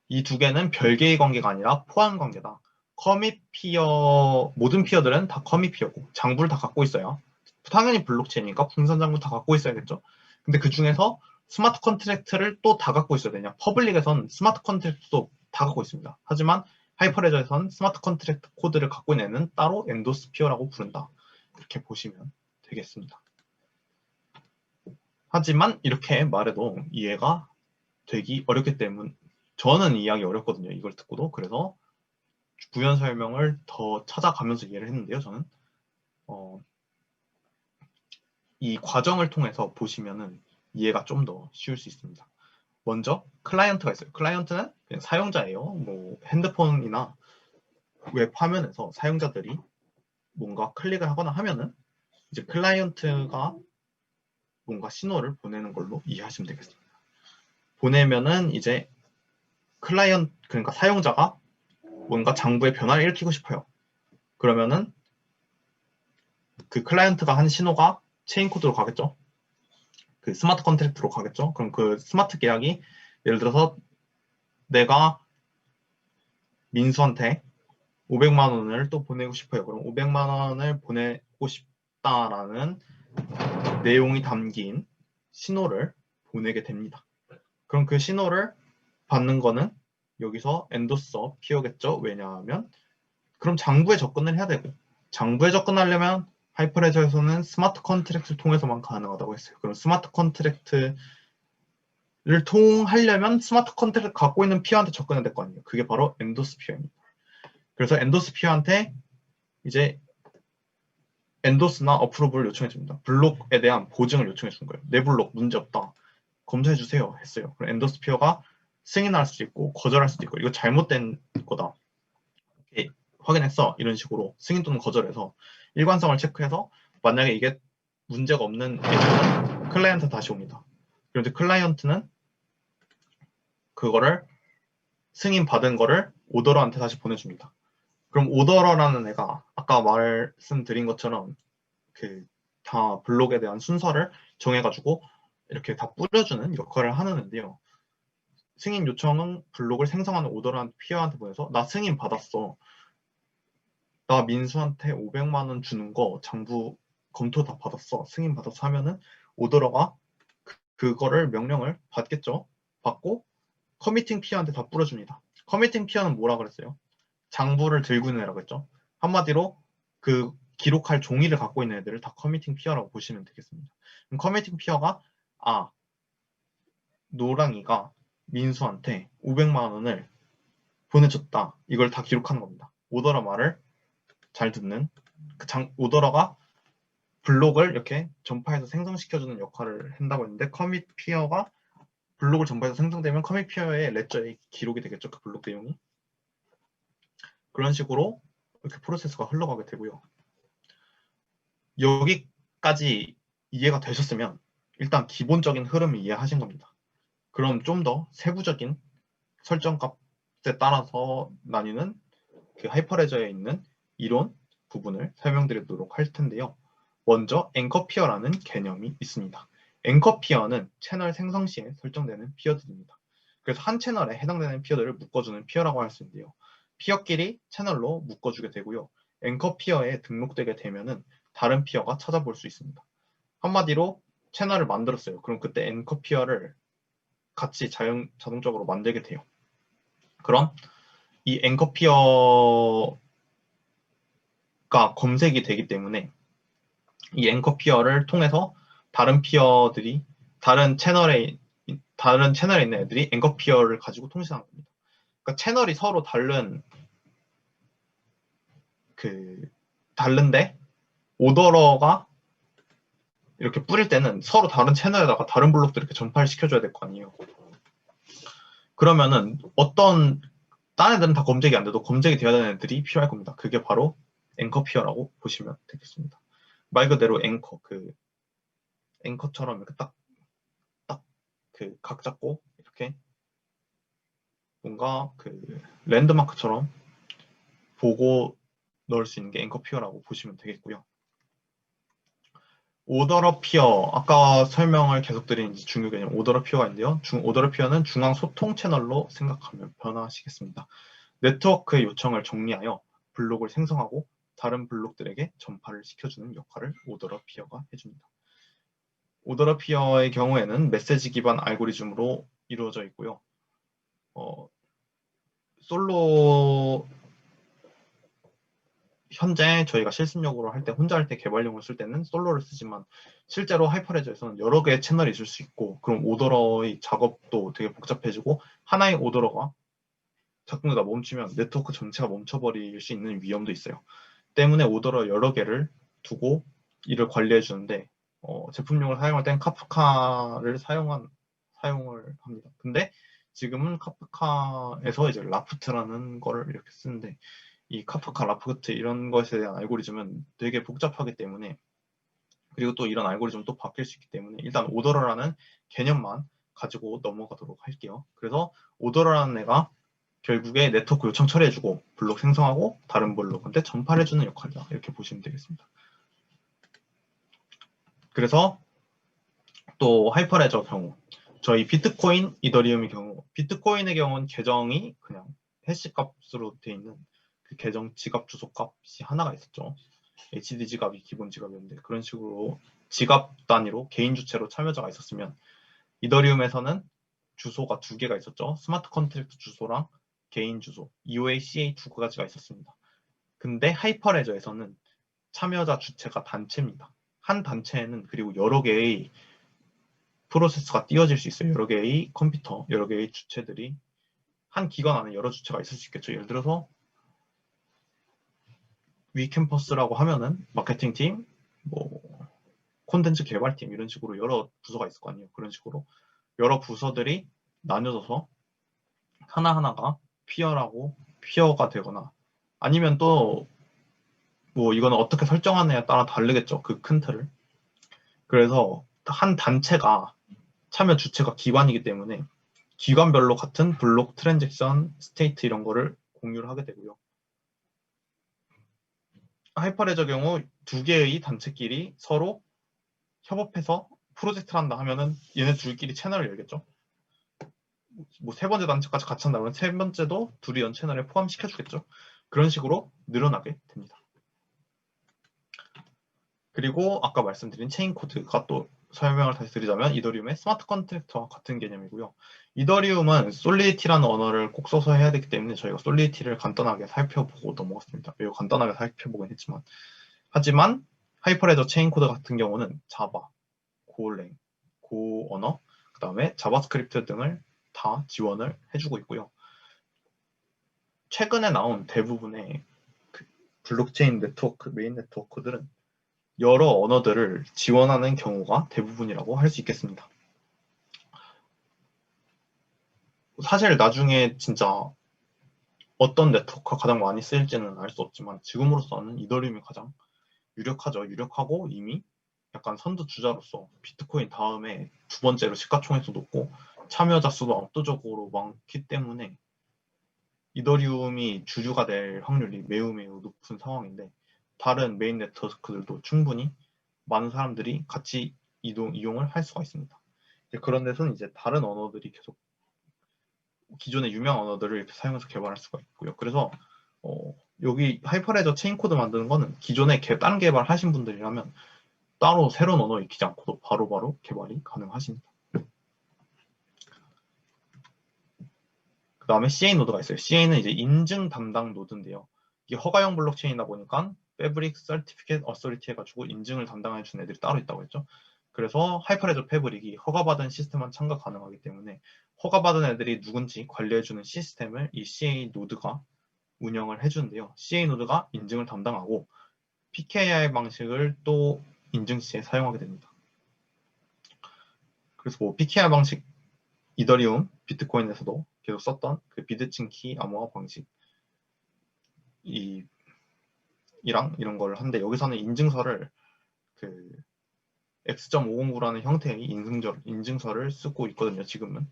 이 두 개는 별개의 관계가 아니라 포함 관계다. 커미피어 모든 피어들은 다 커미피어고 장부를 다 갖고 있어요. 당연히 블록체인이니까 풍선 장부 다 갖고 있어야겠죠. 근데 그 중에서 스마트 컨트랙트를 또 다 갖고 있어야 되냐? 퍼블릭에선 스마트 컨트랙트도 다 갖고 있습니다. 하지만 하이퍼레저에선 스마트 컨트랙트 코드를 갖고 있는 애는 따로 엔도스피어라고 부른다. 이렇게 보시면 되겠습니다. 하지만 이렇게 말해도 이해가 되기 어렵기 때문에 저는 이해하기 어렵거든요. 이걸 듣고도. 그래서 부연 설명을 더 찾아가면서 이해를 했는데요. 저는 이 과정을 통해서 보시면은 이해가 좀 더 쉬울 수 있습니다. 먼저 클라이언트가 있어요. 클라이언트는 그냥 사용자예요. 뭐 핸드폰이나 웹 화면에서 사용자들이 뭔가 클릭을 하거나 하면은 이제 클라이언트가 뭔가 신호를 보내는 걸로 이해하시면 되겠습니다. 보내면은 이제 클라이언트 그러니까 사용자가 뭔가 장부에 변화를 일으키고 싶어요. 그러면은 그 클라이언트가 한 신호가 체인 코드로 가겠죠. 그 스마트 컨트랙트로 가겠죠. 그럼 그 스마트 계약이 예를 들어서 내가 민수한테 500만 원을 또 보내고 싶어요. 그럼 500만 원을 보내고 싶다라는 내용이 담긴 신호를 보내게 됩니다. 그럼 그 신호를 받는 거는 여기서 엔도서 피어겠죠. 왜냐하면 그럼 장부에 접근을 해야 되고 장부에 접근하려면 하이퍼레저에서는 스마트 컨트랙트를 통해서만 가능하다고 했어요. 그럼 스마트 컨트랙트를 통하려면 스마트 컨트랙트 갖고 있는 피어한테 접근해야 될 거 아니에요. 그게 바로 엔도스피어입니다. 그래서 엔도스피어한테 이제 엔도스나 어프로브를 요청해 줍니다. 블록에 대한 보증을 요청해 준 거예요. 내 블록 문제없다. 검토해 주세요. 했어요. 그럼 엔도스피어가 승인할 수도 있고 거절할 수도 있고 이거 잘못된 거다. 이렇게 확인했어. 이런 식으로 승인 또는 거절해서 일관성을 체크해서 만약에 이게 문제가 없는 애들은 클라이언트 다시 옵니다. 그런데 클라이언트는 그거를 승인 받은 거를 오더러한테 다시 보내줍니다. 그럼 오더러라는 애가 아까 말씀드린 것처럼 그 다 블록에 대한 순서를 정해가지고 이렇게 다 뿌려주는 역할을 하는 애인데요. 승인 요청은 블록을 생성하는 오더러한테 피어한테 보내서 나 승인 받았어. 나 민수한테 500만 원 주는 거 장부 검토 다 받았어. 승인 받았어 하면은 오더러가 그거를 명령을 받겠죠. 받고 커미팅 피어한테 다 뿌려줍니다. 커미팅 피어는 뭐라 그랬어요? 장부를 들고 있는 애라고 했죠. 한마디로 그 기록할 종이를 갖고 있는 애들을 다 커미팅 피어라고 보시면 되겠습니다. 그럼 커미팅 피어가 노랑이가 민수한테 500만 원을 보내줬다. 이걸 다 기록하는 겁니다. 오더러 말을 잘 듣는 오더러가 블록을 이렇게 전파해서 생성시켜주는 역할을 한다고 했는데 커밋 피어가 블록을 전파해서 생성되면 커밋 피어의 레저에 기록이 되겠죠. 그 블록 내용이. 그런 식으로 이렇게 프로세스가 흘러가게 되고요. 여기까지 이해가 되셨으면 일단 기본적인 흐름을 이해하신 겁니다. 그럼 좀 더 세부적인 설정값에 따라서 나뉘는 그 하이퍼레저에 있는 이론 부분을 설명드리도록 할 텐데요. 먼저 앵커피어라는 개념이 있습니다. 앵커피어는 채널 생성 시에 설정되는 피어들입니다. 그래서 한 채널에 해당되는 피어들을 묶어주는 피어라고 할 수 있는데요. 피어끼리 채널로 묶어주게 되고요. 앵커피어에 등록되게 되면은 다른 피어가 찾아볼 수 있습니다. 한마디로 채널을 만들었어요. 그럼 그때 앵커피어를 같이 자동적으로 만들게 돼요. 그럼 이 앵커피어가 검색이 되기 때문에 이 앵커피어를 통해서 다른 피어들이 다른 채널에 있는 애들이 앵커피어를 가지고 통신하는 겁니다. 그러니까 채널이 서로 다른 다른데 오더러가 이렇게 뿌릴 때는 서로 다른 채널에다가 다른 블록들 이렇게 전파를 시켜줘야 될 거 아니에요. 그러면은 딴 애들은 다 검색이 안 돼도 검색이 되어야 되는 애들이 필요할 겁니다. 그게 바로 앵커 피어라고 보시면 되겠습니다. 말 그대로 앵커처럼 이렇게 딱 각 잡고 이렇게 뭔가 랜드마크처럼 보고 넣을 수 있는 게 앵커 피어라고 보시면 되겠고요. 오더러 피어, 아까 설명을 계속 드린 중요 개념 오더러 피어가 있는데요. 오더러 피어는 중앙 소통 채널로 생각하면 변화하시겠습니다. 네트워크의 요청을 정리하여 블록을 생성하고 다른 블록들에게 전파를 시켜주는 역할을 오더러 피어가 해줍니다. 오더러 피어의 경우에는 메시지 기반 알고리즘으로 이루어져 있고요. 솔로 현재 저희가 실습용으로 할 때 혼자 할 때 개발용으로 쓸 때는 솔로를 쓰지만 실제로 하이퍼레저에서는 여러 개의 채널이 있을 수 있고 그럼 오더러의 작업도 되게 복잡해지고 하나의 오더러가 작동되다 멈추면 네트워크 전체가 멈춰버릴 수 있는 위험도 있어요. 때문에 오더러 여러 개를 두고 이를 관리해 주는데 제품용을 사용할 땐 카프카를 사용을 합니다. 근데 지금은 카프카에서 이제 라프트라는 거를 이렇게 쓰는데 이 카프카, 라프트 이런 것에 대한 알고리즘은 되게 복잡하기 때문에 그리고 또 이런 알고리즘 또 바뀔 수 있기 때문에 일단 오더러라는 개념만 가지고 넘어가도록 할게요. 그래서 오더러라는 애가 결국에 네트워크 요청 처리해주고 블록 생성하고 다른 블록한테 전파를 해주는 역할이다. 이렇게 보시면 되겠습니다. 그래서 또 하이퍼레저 경우 저희 비트코인, 이더리움의 경우 비트코인의 경우는 계정이 그냥 해시 값으로 되어 있는 그 계정 지갑 주소 값이 하나가 있었죠. HD 지갑이 기본 지갑이었는데 그런 식으로 지갑 단위로 개인 주체로 참여자가 있었으면 이더리움에서는 주소가 두 개가 있었죠. 스마트 컨트랙트 주소랑 개인 주소, EOA, CA 두 가지가 있었습니다. 근데 하이퍼레저에서는 참여자 주체가 단체입니다. 한 단체에는 그리고 여러 개의 프로세스가 띄워질 수 있어요. 여러 개의 컴퓨터, 여러 개의 주체들이 한 기관 안에 여러 주체가 있을 수 있겠죠. 예를 들어서 위캠퍼스라고 하면은 마케팅팀, 뭐 콘텐츠 개발팀 이런 식으로 여러 부서가 있을 거 아니에요. 그런 식으로 여러 부서들이 나뉘어져서 하나하나가 피어가 되거나 아니면 또 뭐 이거는 어떻게 설정하느냐에 따라 다르겠죠. 그 큰 틀을. 그래서 한 단체가 참여 주체가 기관이기 때문에 기관별로 같은 블록, 트랜잭션, 스테이트 이런 거를 공유를 하게 되고요. 하이퍼레저 경우 두 개의 단체끼리 서로 협업해서 프로젝트를 한다 하면은 얘네 둘끼리 채널을 열겠죠. 뭐 세 번째 단체까지 같이 한다면 세 번째도 둘이 연 채널에 포함시켜 주겠죠. 그런 식으로 늘어나게 됩니다. 그리고 아까 말씀드린 체인 코드가 또 설명을 다시 드리자면 이더리움의 스마트 컨트랙터와 같은 개념이고요. 이더리움은 솔리디티라는 언어를 꼭 써서 해야 되기 때문에 저희가 솔리디티를 간단하게 살펴보고 넘어갔습니다. 매우 간단하게 살펴보긴 했지만 하지만 하이퍼레저 체인 코드 같은 경우는 자바, 고랭, 고 언어, 그 다음에 자바스크립트 등을 다 지원을 해주고 있고요. 최근에 나온 대부분의 블록체인 네트워크, 메인 네트워크들은 여러 언어들을 지원하는 경우가 대부분이라고 할 수 있겠습니다. 사실 나중에 진짜 어떤 네트워크가 가장 많이 쓰일지는 알 수 없지만 지금으로서는 이더리움이 가장 유력하죠. 유력하고 이미 약간 선두주자로서 비트코인 다음에 두 번째로 시가총액도 높고 참여자 수도 압도적으로 많기 때문에 이더리움이 주주가 될 확률이 매우 높은 상황인데 다른 메인 네트워크들도 충분히 많은 사람들이 같이 이용을 할 수가 있습니다. 그런 데서는 이제 다른 언어들이 계속 기존의 유명 언어들을 이렇게 사용해서 개발할 수가 있고요. 그래서 여기 하이퍼레저 체인 코드 만드는 거는 기존에 다른 개발하신 분들이라면 따로 새로운 언어 익히지 않고도 바로바로 개발이 가능하십니다. 그 다음에 CA 노드가 있어요. CA는 이제 인증 담당 노드인데요. 이게 허가형 블록체인이다 보니까 패브릭 서티피켓 어서리티 해가지고 인증을 담당해 주는 애들이 따로 있다고 했죠. 그래서 하이퍼레저 패브릭이 허가받은 시스템만 참가 가능하기 때문에 허가받은 애들이 누군지 관리해주는 시스템을 이 CA 노드가 운영을 해주는데요. CA 노드가 인증을 담당하고 PKI 방식을 또 인증 시에 사용하게 됩니다. 그래서 뭐 PKI 방식 이더리움, 비트코인에서도 계속 썼던 그 비드칭 키 암호화 방식 이랑 이런 걸 하는데 여기서는 인증서를 그 X.509라는 형태의 인증서를 쓰고 있거든요. 지금은.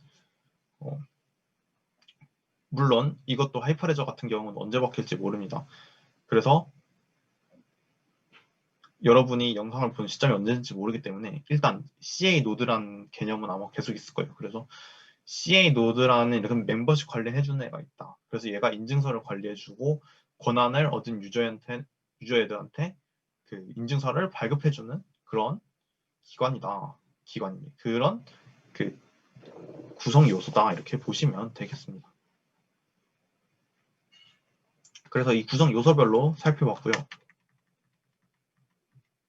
물론 이것도 하이퍼레저 같은 경우는 언제 바뀔지 모릅니다. 그래서 여러분이 영상을 본 시점이 언제인지 모르기 때문에 일단 CA 노드라는 개념은 아마 계속 있을 거예요. 그래서 CA 노드라는 이렇게 멤버십 관리해주는 애가 있다. 그래서 얘가 인증서를 관리해주고 권한을 얻은 유저애들한테 그 인증서를 발급해주는 그런 그런 그 구성 요소다 이렇게 보시면 되겠습니다. 그래서 이 구성 요소별로 살펴봤고요.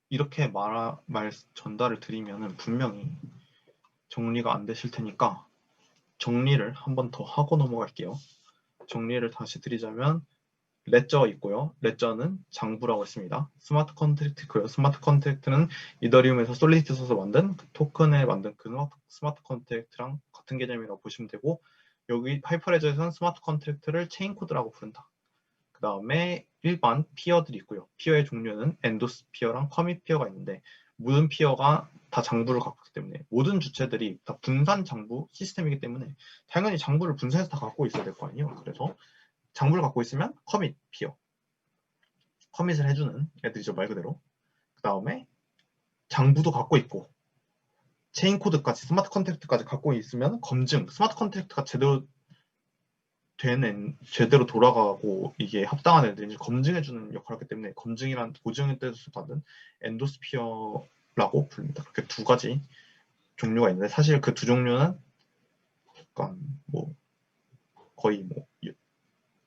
이렇게 전달을 드리면은 분명히 정리가 안 되실 테니까 정리를 한 번 더 하고 넘어갈게요. 정리를 다시 드리자면 레저 있고요. 레저는 장부라고 했습니다. 스마트 컨트랙트고요. 스마트 컨트랙트는 이더리움에서 솔리디티 써서 만든 그 토큰에 만든 그 스마트 컨트랙트랑 같은 개념이라고 보시면 되고 여기 하이퍼레저에서는 스마트 컨트랙트를 체인 코드라고 부른다. 그 다음에 일반 피어들이 있고요. 피어의 종류는 엔도스 피어랑 커밋 피어가 있는데 모든 피어가 다 장부를 갖고 있기 때문에 모든 주체들이 다 분산 장부 시스템이기 때문에 당연히 장부를 분산해서 다 갖고 있어야 될 거 아니에요. 그래서 장부를 갖고 있으면 커밋 피어 커밋을 해주는 애들이죠, 말 그대로. 그 다음에 장부도 갖고 있고 체인 코드까지 스마트 컨트랙트까지 갖고 있으면 검증 스마트 컨트랙트가 제대로 돌아가고 이게 합당한 애들인지 검증해주는 역할을 하기 때문에 검증이란 보증의 뜻을 받은 엔도스피어라고 부릅니다. 그렇게 두 가지 종류가 있는데 사실 그 두 종류는 약간 뭐 거의 뭐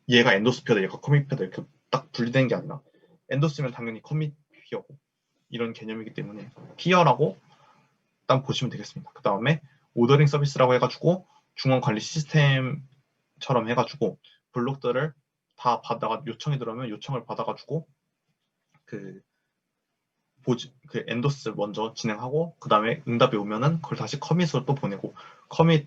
얘가 엔도스피어다 얘가 커밋피어다 이렇게 딱 분리된 게 아니라 엔도스면 당연히 커밋피어고 이런 개념이기 때문에 피어라고 일단 보시면 되겠습니다. 그 다음에 오더링 서비스라고 해가지고 중앙 관리 시스템처럼 해가지고 블록들을 다 받아가 요청이 들어오면 요청을 받아가지고 그 엔도스 먼저 진행하고 그 다음에 응답이 오면은 그걸 다시 커밋으로 또 보내고 커밋으로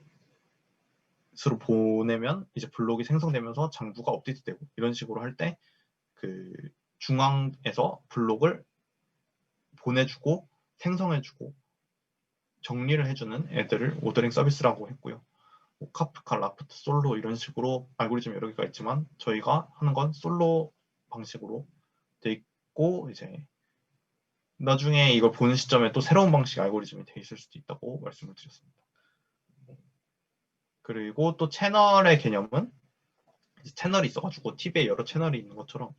보내면 이제 블록이 생성되면서 장부가 업데이트되고 이런 식으로 할 때 그 중앙에서 블록을 보내주고 생성해주고 정리를 해주는 애들을 오더링 서비스라고 했고요. 뭐 카프카, 라프트, 솔로 이런 식으로 알고리즘 여러 개가 있지만 저희가 하는 건 솔로 방식으로 돼 있고 이제 나중에 이걸 보는 시점에 또 새로운 방식의 알고리즘이 돼 있을 수도 있다고 말씀을 드렸습니다. 그리고 또 채널의 개념은 채널이 있어가지고 TV에 여러 채널이 있는 것처럼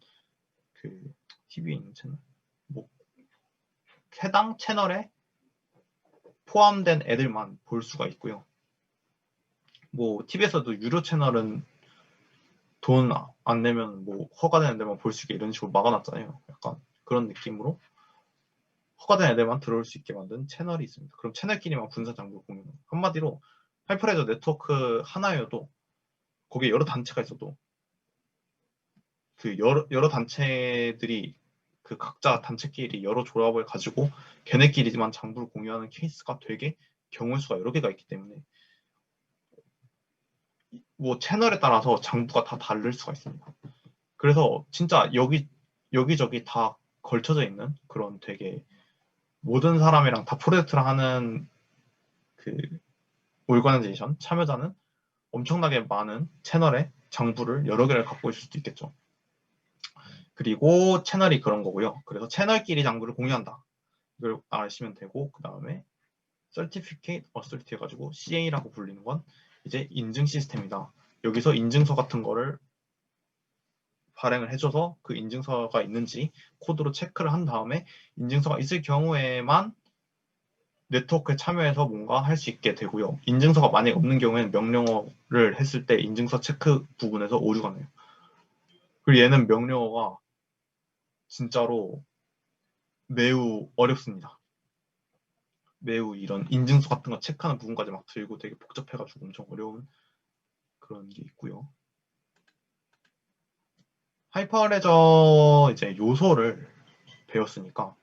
그 TV에 있는 채널 뭐 해당 채널에 포함된 애들만 볼 수가 있고요. 뭐 TV에서도 유료 채널은 돈 안 내면 뭐 허가되는 데만 볼 수 있게 이런 식으로 막아놨잖아요. 약간 그런 느낌으로 허가된 애들만 들어올 수 있게 만든 채널이 있습니다. 그럼 채널끼리만 분산 장부 공유. 한마디로 하이퍼레저 네트워크 하나여도 거기에 여러 단체가 있어도 그 여러 단체들이 그 각자 단체끼리 여러 조합을 가지고 걔네끼리만 장부를 공유하는 케이스가 되게 경우의 수가 여러 개가 있기 때문에 뭐 채널에 따라서 장부가 다 다를 수가 있습니다. 그래서 진짜 여기저기 다 걸쳐져 있는 그런 되게 모든 사람이랑 다 프로젝트를 하는 그 오르가나이제이션 참여자는 엄청나게 많은 채널의 장부를 여러 개를 갖고 있을 수도 있겠죠. 그리고 채널이 그런 거고요. 그래서 채널끼리 장부를 공유한다. 이걸 아시면 되고 그 다음에 Certificate Authority 해가지고 CA라고 불리는 건 이제 인증 시스템이다. 여기서 인증서 같은 거를 발행을 해줘서 그 인증서가 있는지 코드로 체크를 한 다음에 인증서가 있을 경우에만 네트워크에 참여해서 뭔가 할 수 있게 되고요. 인증서가 만약에 없는 경우에는 명령어를 했을 때 인증서 체크 부분에서 오류가 나요. 그리고 얘는 명령어가 진짜로 매우 어렵습니다. 매우 이런 인증서 같은 거 체크하는 부분까지 막 들고 되게 복잡해가지고 엄청 어려운 그런 게 있고요. 하이퍼레저 이제 요소를 배웠으니까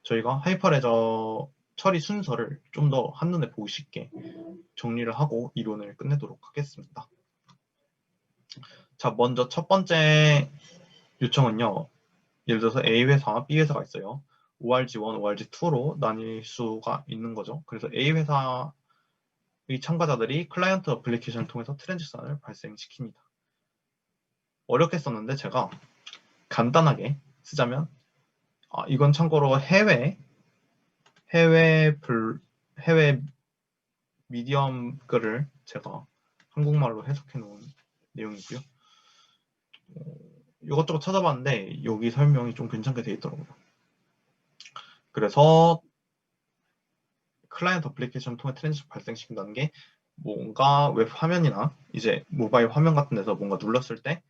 저희가 하이퍼레저 처리 순서를 좀 더 한눈에 보기 쉽게 정리를 하고 이론을 끝내도록 하겠습니다. 자, 먼저 첫 번째 요청은요. 예를 들어서 A 회사와 B 회사가 있어요. ORG1, ORG2로 나뉠 수가 있는 거죠. 그래서 A 회사의 참가자들이 클라이언트 어플리케이션을 통해서 트랜지션을 발생시킵니다. 어렵게 썼는데 제가 간단하게 쓰자면 이건 참고로 해외 미디엄 글을 제가 한국말로 해석해 놓은 내용이고요. 이것저것 찾아봤는데 여기 설명이 좀 괜찮게 되어 있더라고요. 그래서 클라이언트 어플리케이션을 통해 트랜지션 발생시킨다는 게 뭔가 웹 화면이나 이제 모바일 화면 같은 데서 뭔가 눌렀을 때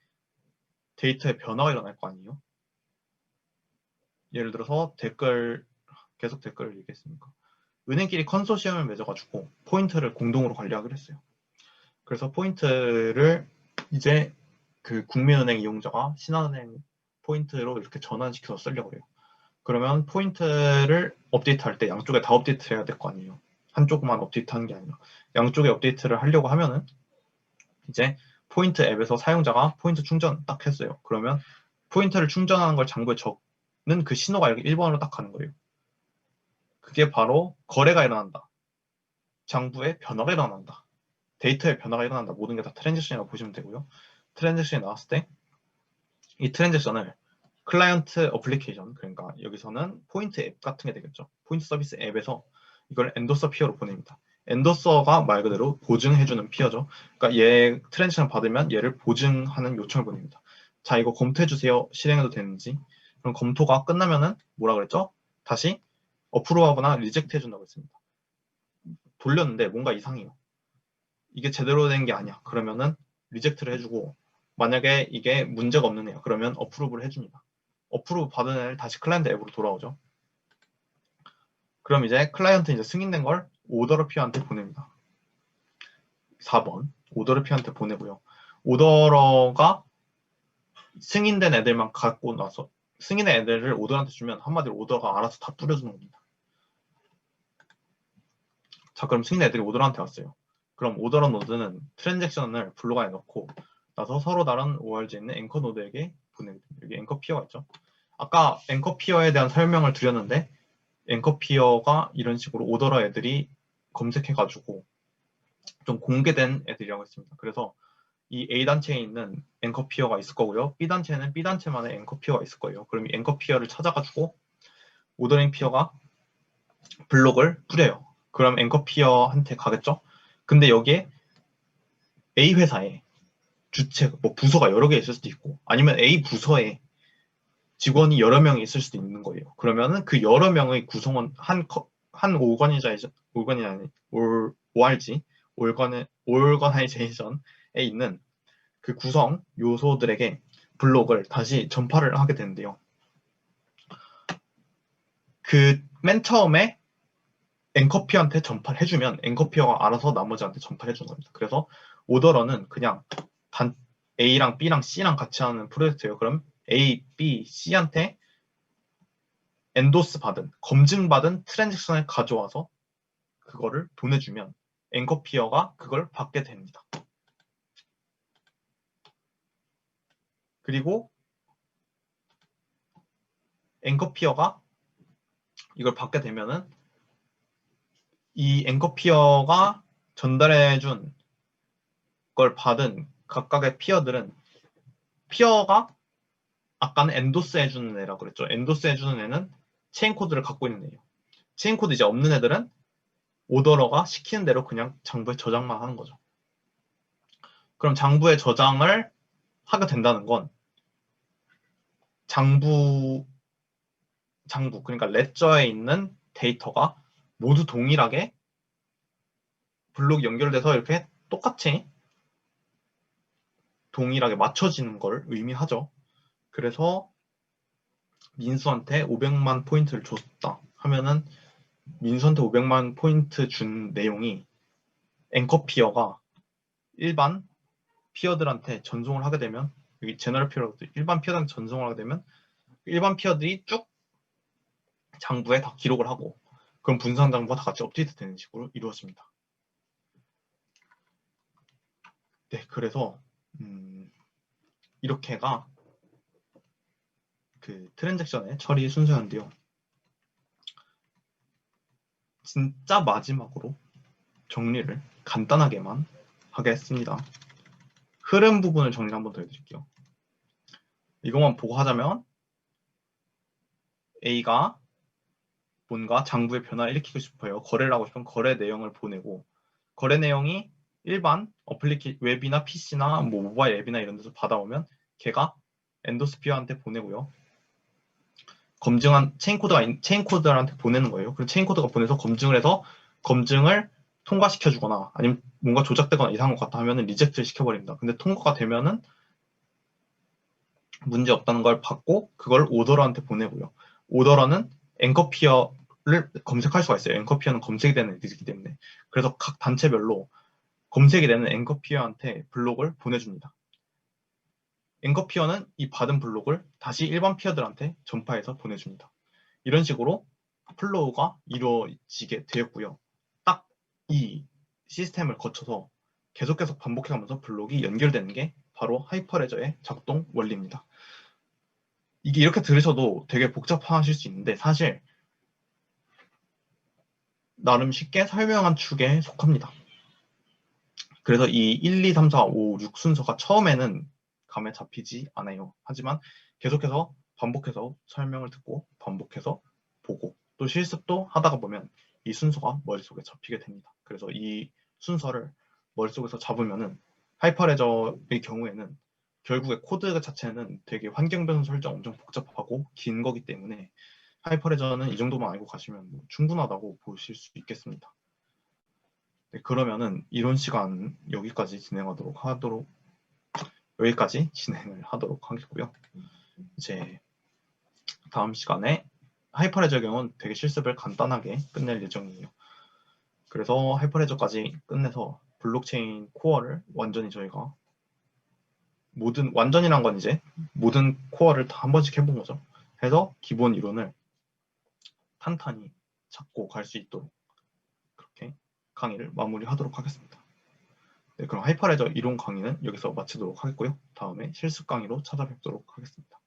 데이터에 변화가 일어날 거 아니에요. 예를 들어서 계속 댓글을 얘기했으니까 은행끼리 컨소시엄을 맺어가지고 포인트를 공동으로 관리하기로 했어요. 그래서 포인트를 이제 그 국민은행 이용자가 신한은행 포인트로 이렇게 전환시켜서 쓰려고 해요. 그러면 포인트를 업데이트할 때 양쪽에 다 업데이트를 해야 될 거 아니에요. 한쪽만 업데이트하는 게 아니라 양쪽에 업데이트를 하려고 하면은 이제 포인트 앱에서 사용자가 포인트 충전 딱 했어요. 그러면 포인트를 충전하는 걸 장부에 적는 그 신호가 이렇게 1번으로 딱 가는 거예요. 그게 바로 거래가 일어난다. 장부에 변화가 일어난다. 데이터에 변화가 일어난다. 모든 게 다 트랜지션이라고 보시면 되고요. 트랜지션이 나왔을 때 이 트랜지션을 클라이언트 어플리케이션, 그러니까 여기서는 포인트 앱 같은 게 되겠죠. 포인트 서비스 앱에서 이걸 엔도서 피어로 보냅니다. 엔도서가 말 그대로 보증해주는 피어죠. 그러니까 얘 트랜지션 받으면 얘를 보증하는 요청을 보냅니다. 자, 이거 검토해주세요. 실행해도 되는지. 그럼 검토가 끝나면은 뭐라 그랬죠? 다시 어프로브하거나 리젝트 해준다고 했습니다. 돌렸는데 뭔가 이상해요. 이게 제대로 된 게 아니야. 그러면은 리젝트를 해주고 만약에 이게 문제가 없는 애야. 그러면 어프로브를 해줍니다. 어프로브 받은 애를 다시 클라이언트 앱으로 돌아오죠. 그럼 이제 클라이언트 이제 승인된 걸 오더러피어한테 보냅니다. 4번 오더러피어한테 보내고요. 오더러가 승인된 애들만 갖고 나서 승인된 애들을 오더한테 주면 한마디로 오더가 알아서 다 뿌려주는 겁니다. 자, 그럼 승인된 애들이 오더한테 왔어요. 그럼 오더러 노드는 트랜잭션을 블록안에 넣고 나서 서로 다른 ORG에 있는 앵커 노드에게 보내거든요. 여기 앵커 피어가 있죠. 아까 앵커 피어에 대한 설명을 드렸는데 앵커 피어가 이런 식으로 오더러 애들이 검색해가지고 좀 공개된 애들이라고 했습니다. 그래서 이 A단체에 있는 앵커 피어가 있을 거고요. B단체는 B단체만의 앵커 피어가 있을 거예요. 그럼 이 앵커 피어를 찾아가지고 오더링 피어가 블록을 뿌려요. 그럼 앵커 피어한테 가겠죠? 근데 여기에 A 회사에 주체, 뭐 부서가 여러 개 있을 수도 있고 아니면 A 부서에 직원이 여러 명이 있을 수도 있는 거예요. 그러면은 그 여러 명의 구성원 한 오거니 아니 ORG 오거나이제이션에 있는 그 구성 요소들에게 블록을 다시 전파를 하게 되는데요. 그 맨 처음에 앵커피어한테 전파를 해주면 앵커피어가 알아서 나머지한테 전파를 해주는 겁니다. 그래서 오더러는 그냥 단 A랑 B랑 C랑 같이 하는 프로젝트예요. 그럼 A, B, C한테 엔도스 받은, 검증받은 트랜잭션을 가져와서 그거를 보내주면 앵커피어가 그걸 받게 됩니다. 그리고 앵커피어가 이걸 받게 되면은 이 앵커피어가 전달해준 걸 받은 각각의 피어들은 피어가 아까는 엔도스 해주는 애라고 그랬죠. 엔도스 해주는 애는 체인 코드를 갖고 있는 애예요. 체인 코드 이제 없는 애들은 오더러가 시키는 대로 그냥 장부에 저장만 하는 거죠. 그럼 장부에 저장을 하게 된다는 건 장부 그러니까 레저에 있는 데이터가 모두 동일하게 블록이 연결돼서 이렇게 똑같이 동일하게 맞춰지는 걸 의미하죠. 그래서 민수한테 500만 포인트를 줬다 하면은 민수한테 500만 포인트 준 내용이 앵커 피어가 일반 피어들한테 전송을 하게 되면 여기 제너럴 피어드 일반 피어드한테 전송을 하게 되면 일반 피어들이 쭉 장부에 다 기록을 하고 그럼 분산 장부가 다 같이 업데이트 되는 식으로 이루어집니다. 네, 그래서 이렇게가 그 트랜잭션의 처리 순서였는데요. 진짜 마지막으로 정리를 간단하게만 하겠습니다. 흐름 부분을 정리 한번 더 해드릴게요. 이것만 보고 하자면 A가 뭔가 장부에 변화를 일으키고 싶어요. 거래를 하고 싶으면 거래 내용을 보내고 거래 내용이 일반 웹이나 PC나 뭐 모바일 앱이나 이런 데서 받아오면 걔가 엔도스피어한테 보내고요. 검증한 체인 코드한테 보내는 거예요. 그리고 체인 코드가 보내서 검증을 해서 검증을 통과시켜 주거나 아니면 뭔가 조작되거나 이상한 것 같다 하면은 리젝트를 시켜버립니다. 근데 통과가 되면은 문제 없다는 걸 받고 그걸 오더러한테 보내고요. 오더러는 앵커피어를 검색할 수가 있어요. 앵커피어는 검색이 되는 애들이기 때문에. 그래서 각 단체별로 검색이 되는 앵커피어한테 블록을 보내줍니다. 앵커피어는 이 받은 블록을 다시 일반 피어들한테 전파해서 보내줍니다. 이런 식으로 플로우가 이루어지게 되었고요. 딱 이 시스템을 거쳐서 계속 반복해가면서 블록이 연결되는 게 바로 하이퍼레저의 작동 원리입니다. 이게 이렇게 들으셔도 되게 복잡하실 수 있는데 사실 나름 쉽게 설명한 축에 속합니다. 그래서 이 1, 2, 3, 4, 5, 6 순서가 처음에는 감에 잡히지 않아요. 하지만 계속해서 반복해서 설명을 듣고 반복해서 보고 또 실습도 하다가 보면 이 순서가 머릿속에 잡히게 됩니다. 그래서 이 순서를 머릿속에서 잡으면은 하이퍼레저의 경우에는 결국에 코드 자체는 되게 환경 변수 설정 엄청 복잡하고 긴 거기 때문에 하이퍼레저는 이 정도만 알고 가시면 충분하다고 보실 수 있겠습니다. 네, 그러면은 이론 시간 여기까지 진행을 하도록 하겠고요. 이제 다음 시간에 하이퍼레저 경우는 되게 실습을 간단하게 끝낼 예정이에요. 그래서 하이퍼레저까지 끝내서 블록체인 코어를 완전히 저희가 완전이란 건 이제 모든 코어를 다 한 번씩 해본 거죠. 해서 기본 이론을 탄탄히 잡고 갈 수 있도록 그렇게 강의를 마무리하도록 하겠습니다. 네, 그럼 하이퍼레저 이론 강의는 여기서 마치도록 하겠고요. 다음에 실습 강의로 찾아뵙도록 하겠습니다.